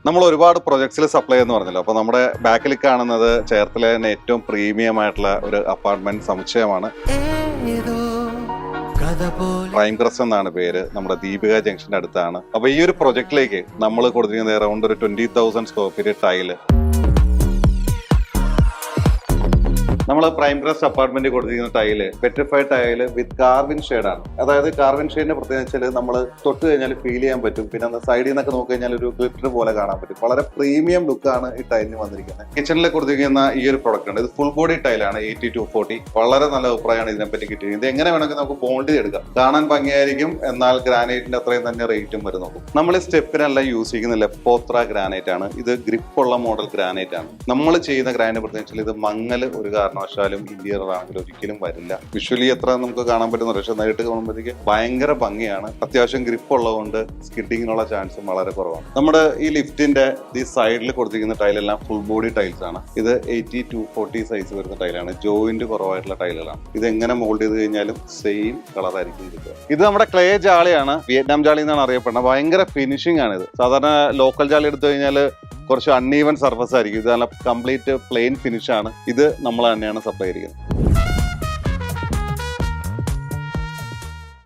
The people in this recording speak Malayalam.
നമ്മൾ ഒരുപാട് പ്രൊജക്ട്സിൽ സപ്ലൈ എന്ന് പറഞ്ഞല്ലോ. അപ്പോൾ നമ്മുടെ ബാക്കിൽ കാണുന്നത് ചേർത്തല തന്നെ ഏറ്റവും പ്രീമിയം ആയിട്ടുള്ള ഒരു അപ്പാർട്ട്മെന്റ് സമുച്ചയമാണ്. പ്രൈം ക്രസ്റ്റ് എന്നാണ് പേര്. നമ്മുടെ ദീപിക ജംഗ്ഷന്റെ അടുത്താണ്. അപ്പൊ ഈ ഒരു പ്രൊജക്ടിലേക്ക് നമ്മൾ കൊടുത്തിരിക്കുന്നത് അറൗണ്ട് ഒരു 20,000 സ്ക്വയർ ഫീറ്റ് ടൈല്. നമ്മൾ പ്രൈം ക്രസ്റ്റ് അപ്പാർട്ട്മെന്റ് കൊടുത്തിരിക്കുന്ന ടൈല് പെട്രിഫൈഡ് ടൈല് വിത്ത് കാർവിൻ ഷെയ്ഡാണ്. അതായത് കാർവിൻ ഷെയ്ഡിന്റെ പ്രത്യേകത വെച്ചാൽ നമ്മൾ തൊട്ട് കഴിഞ്ഞാൽ ഫീൽ ചെയ്യാൻ പറ്റും. പിന്നെ സൈഡിൽ നിന്നൊക്കെ നോക്കി കഴിഞ്ഞാൽ ഒരു ഗ്ലിറ്റർ പോലെ കാണാൻ പറ്റും. വളരെ പ്രീമിയം ലുക്കാണ് ഈ ടൈലിന് വന്നിരിക്കുന്നത്. കിച്ചണിൽ കൊടുത്തിരിക്കുന്ന ഈ ഒരു പ്രൊഡക്റ്റ് ഉണ്ട്. ഇത് ഫുൾ ബോഡി ടൈലാണ് 80-240. വളരെ നല്ല അഭിപ്രായമാണ് ഇതിനെപ്പറ്റി കിട്ടിയത്. ഇത് എങ്ങനെ വേണമെങ്കിൽ നമുക്ക് മോൾഡ് ചെയ്തെടുക്കാം. കാണാൻ ഭംഗിയായിരിക്കും, എന്നാൽ ഗ്രാനൈറ്റിന്റെ അത്രയും തന്നെ റേറ്റും വരും. നോക്കും, നമ്മൾ ഈ സ്റ്റെപ്പിനെല്ലാം യൂസ് ചെയ്യുന്ന ലെപ്പോത്ര ഗ്രാനൈറ്റ് ആണ്. ഇത് ഗ്രിപ്പുള്ള മോഡൽ ഗ്രാനൈറ്റ് ആണ്. നമ്മൾ ചെയ്യുന്ന ഗ്രാനൈറ്റ് പ്രത്യേകിച്ച് ഇത് മങ്ങൽ ഒരു കാരണവശാലും ഇന്റീരിയർ ആണെങ്കിലും ഒരിക്കലും വരില്ല. വിഷ്വലി എത്ര നമുക്ക് കാണാൻ പറ്റുന്ന, പക്ഷേ നേരിട്ട് കാണുമ്പോഴത്തേക്ക് ഭയങ്കര ഭംഗിയാണ്. അത്യാവശ്യം ഗ്രിപ്പ് ഉള്ളതുകൊണ്ട് സ്കിഡിങ്ങിനുള്ള ചാൻസും വളരെ കുറവാണ്. നമ്മുടെ ഈ ലിഫ്റ്റിന്റെ ഈ സൈഡിൽ കൊടുത്തിരിക്കുന്ന ടൈലെല്ലാം ഫുൾ ബോഡി ടൈൽസ് ആണ്. ഇത് 80-240 സൈസ് വരുന്ന ടൈലാണ്. ജോയിന്റ് കുറവായിട്ടുള്ള ടൈലുകളാണ്. ഇത് എങ്ങനെ മോൾഡ് ചെയ്ത് കഴിഞ്ഞാലും സെയിം കളറായിരിക്കും കിട്ടുക. ഇത് നമ്മുടെ ക്ലേ ജാളിയാണ്. വിയറ്റ്നാം ജാളി എന്നാണ് അറിയപ്പെടുന്നത്. ഭയങ്കര ഫിനിഷിംഗ് ആണ് ഇത്. സാധാരണ ലോക്കൽ ജാളി എടുത്തു കഴിഞ്ഞാൽ കുറച്ച് അൺഈവൻ സർഫസ് ആയിരിക്കും. ഇത് നല്ല കംപ്ലീറ്റ് പ്ലെയിൻ ഫിനിഷ് ആണ്. ഇത് നമ്മൾ തന്നെയാണ് സപ്ലൈ ചെയ്യുന്നത്.